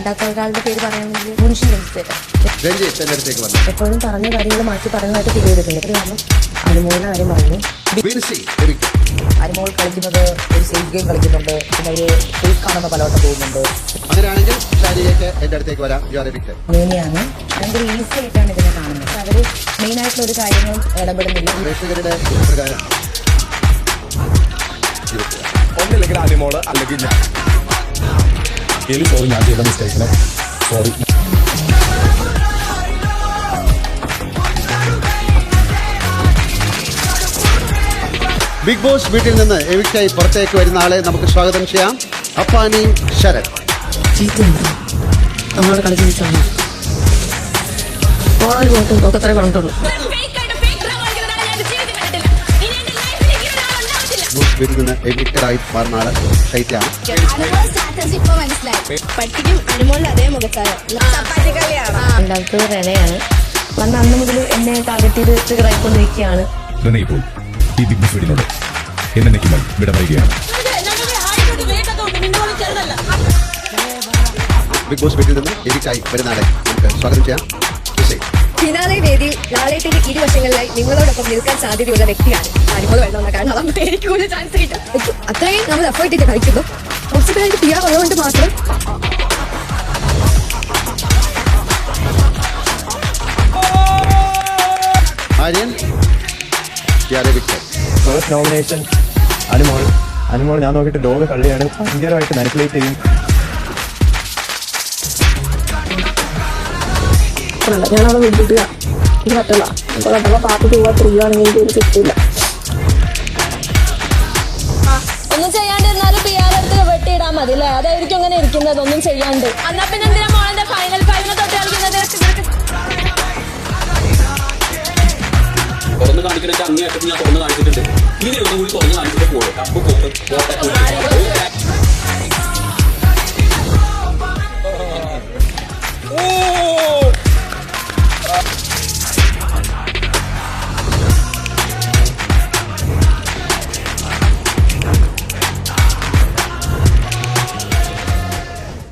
രണ്ടാമത്തെ ഒരാളുടെ പേര് പറയുകയാണെങ്കിൽ മുൻഷി എപ്പോഴും പറഞ്ഞ കാര്യങ്ങൾ മാറ്റി പറഞ്ഞതായിട്ട് ഫീൽ ചെയ്തിട്ടുണ്ട്. കാരണം അനുമോളുടെ കാര്യം പറഞ്ഞു. അനുമോൾ കളിക്കുന്നത് ഒരു സേഫ് ഗെയിം കളിക്കുന്നുണ്ട്, പിന്നെ ഒരു ഫേക്ക് കാണുന്ന പലവട്ടം പോകുന്നുണ്ട്. അങ്ങനെയാണെങ്കിൽ എന്റെ അടുത്തേക്ക് വരാം. അങ്ങനെയാണ് ഭയങ്കര ഈസി ആയിട്ടാണ് ഇതിനെ കാണുന്നത്. അവര് മെയിൻ ആയിട്ടുള്ള ഒരു കാര്യങ്ങളും ഇടപെടുന്നില്ല. ഒന്നില്ലെങ്കിൽ അനുമോള് അല്ലെങ്കിൽ ഞാൻ. സോറി, ഞാൻ ചെയ്ത മിസ്റ്റേക്കിന് സോറി. ബിഗ് ബോസ് വീട്ടിൽ നിന്ന് എവിക്റ്റായി പുറത്തേക്ക് വരുന്ന ആളെ നമുക്ക് സ്വാഗതം ചെയ്യാം. അപ്പാനി ശരത്. നമ്മളോട് കളിച്ച് വീട്ടിൽ നിന്ന് എവിക്റ്റഡായി മാറുന്ന ആള് ഷൈത്യാണ്. രണ്ടാമത്തെ റെനയാണ്. വന്ന അന്ന് മുതൽ എന്നെ ടാർഗറ്റ് ചെയ്ത് ട്രിഗറായിക്കൊണ്ടിരിക്കുകയാണ്. ഈ ബിഗ് ബോസ് വീടിനോട് എന്നേക്കുമായി വിട പറയുകയാണ്. ബിഗ് ബോസ് വീട്ടിൽ നിന്ന് എവിക്റ്റായി വരുന്ന ആളെ നമുക്ക് സ്വാഗതം ചെയ്യാം. ഫിനാലെ വേദിയിൽ ലാലേട്ടിന്റെ ഇരുവശങ്ങളിലായി നിങ്ങളോടൊപ്പം നിൽക്കാൻ സാധ്യതയുള്ള വ്യക്തിയാണ് അനുമോൾ വേണമെന്ന. കാരണം അതൊന്നും എനിക്ക് കൂടുതൽ ചാൻസ് കിട്ടും. അത്രയും നമ്മൾ എഫേർട്ട് ചെയ്ത് കളിക്കുന്നു. കുറച്ച് പേര് പിയാ ഉള്ളതുകൊണ്ട് മാത്രം ഫസ്റ്റ് നോമിനേഷൻ അനുമോൾ ഞാൻ നോക്കിയിട്ട് ഡോഗ് കള്ളിയാണ്. ഭയങ്കരമായിട്ട് മാനിപ്പുലേറ്റ് ചെയ്യും. ഞാനവിടെ വിട്ടിട്ട് ഇത് പറ്റില്ല. അപ്പോൾ പാട്ട് പോവാ ഫ്രീയാണെങ്കിൽ എനിക്ക് ഒരു കിട്ടില്ല. ഒന്നും ചെയ്യാണ്ടിരുന്നാലും പിയാറെടുത്ത് വെട്ടിയിടാൻ മതി അല്ലേ? അതായിരിക്കും അങ്ങനെ ഇരിക്കുന്നത്, ഒന്നും ചെയ്യാണ്ട്. എന്നാ പിന്നെ എന്തിനാ മോളെ ഫൈനൽ തൊട്ട് കളിക്കുന്നത്? തുറന്ന് കാണിക്കുന്ന അങ്ങേയറ്റത്ത് ഞാൻ തുറന്ന് കാണിച്ചിട്ടുണ്ട്. ഇനി ഒന്നും കൂടി തുറന്ന് കാണിച്ചിട്ട് പോകട്ടെ.